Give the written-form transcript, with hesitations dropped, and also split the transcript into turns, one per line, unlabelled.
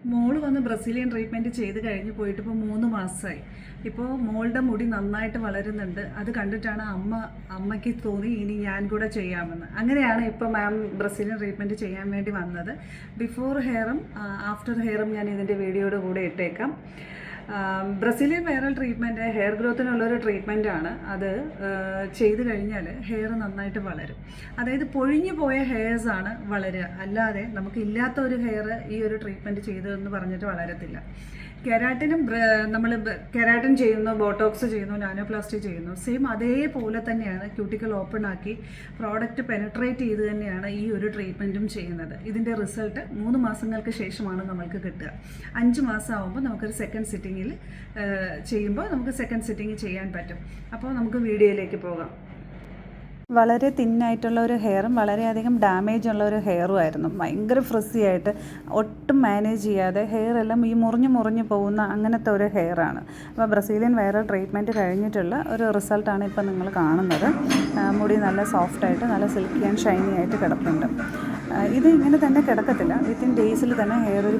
മോള് വന്ന് Brazilian treatment ചെയ്ത് കഴിഞ്ഞ് പോയിട്ട് ഇപ്പോൾ 3 മാസമായി. ഇപ്പോൾ മോളുടെ മുടി നന്നായിട്ട് വളരുന്നുണ്ട്. അത് കണ്ടിട്ടാണ് അമ്മയ്ക്ക് തോന്നി ഇനി ഞാൻ കൂടെ ചെയ്യാമെന്ന്. അങ്ങനെയാണ് ഇപ്പോൾ മാം ബ്രസീലിയൻ ട്രീറ്റ്മെൻറ്റ് ചെയ്യാൻ വേണ്ടി വന്നത്. ബിഫോർ ഹെയറും ആഫ്റ്റർ ഹെയറും ഞാൻ ഇതിൻ്റെ വീഡിയോയുടെ കൂടെ ഇട്ടേക്കാം. ബ്രസീലിയൻ വൈറൽ ട്രീറ്റ്മെൻറ്റ് ഹെയർ ഗ്രോത്തിനുള്ളൊരു ട്രീറ്റ്മെൻറ്റാണ്. അത് ചെയ്ത് കഴിഞ്ഞാൽ ഹെയർ നന്നായിട്ട് വളരും. അതായത് പൊഴിഞ്ഞു പോയ ഹെയർസാണ് വളരുക, അല്ലാതെ നമുക്കില്ലാത്ത ഒരു ഹെയർ ഈ ഒരു ട്രീറ്റ്മെൻറ്റ് ചെയ്തതെന്ന് പറഞ്ഞിട്ട് വളരത്തില്ല. കെരാട്ടിനും നമ്മൾ കെരാട്ടിൻ ചെയ്യുന്നു, ബോട്ടോക്സ് ചെയ്യുന്നു, നാനോപ്ലാസ്റ്റി ചെയ്യുന്നു. സെയിം അതേപോലെ തന്നെയാണ് ക്യൂട്ടിക്കൽ ഓപ്പൺ ആക്കി പ്രോഡക്റ്റ് പെനട്രേറ്റ് ചെയ്ത് തന്നെയാണ് ഈ ഒരു ട്രീറ്റ്മെൻറ്റും ചെയ്യുന്നത്. ഇതിൻ്റെ റിസൾട്ട് 3 മാസങ്ങൾക്ക് ശേഷമാണ് നമ്മൾക്ക് കിട്ടുക. 5 മാസം ആകുമ്പോൾ നമുക്കൊരു സെക്കൻഡ് സിറ്റിങ്ങിൽ ചെയ്യുമ്പോൾ നമുക്ക് സെക്കൻഡ് സിറ്റിങ് ചെയ്യാൻ പറ്റും. അപ്പോൾ നമുക്ക് വീഡിയോയിലേക്ക് പോകാം. വളരെ തിന്നായിട്ടുള്ള ഒരു ഹെയറും വളരെയധികം ഡാമേജ് ഉള്ള ഒരു ഹെയറും ആയിരുന്നു. ഭയങ്കര ഫ്രിസി ആയിട്ട് ഒട്ടും മാനേജ് ചെയ്യാതെ ഹെയർ എല്ലാം ഈ മുറിഞ്ഞു പോകുന്ന അങ്ങനത്തെ ഒരു ഹെയറാണ്. അപ്പോൾ ബ്രസീലിയൻ വൈറൽ ട്രീറ്റ്മെൻറ്റ് കഴിഞ്ഞിട്ടുള്ള ഒരു റിസൾട്ടാണ് ഇപ്പോൾ നിങ്ങൾ കാണുന്നത്. മുടി നല്ല സോഫ്റ്റായിട്ട് നല്ല സിൽക്കി ആൻഡ് ഷൈനി ആയിട്ട് കിടപ്പുണ്ട്. ഇത് ഇങ്ങനെ തന്നെ കിടക്കത്തില്ല. വിത്തിൻ ഡേയ്സിൽ തന്നെ ഹെയർ ഒരു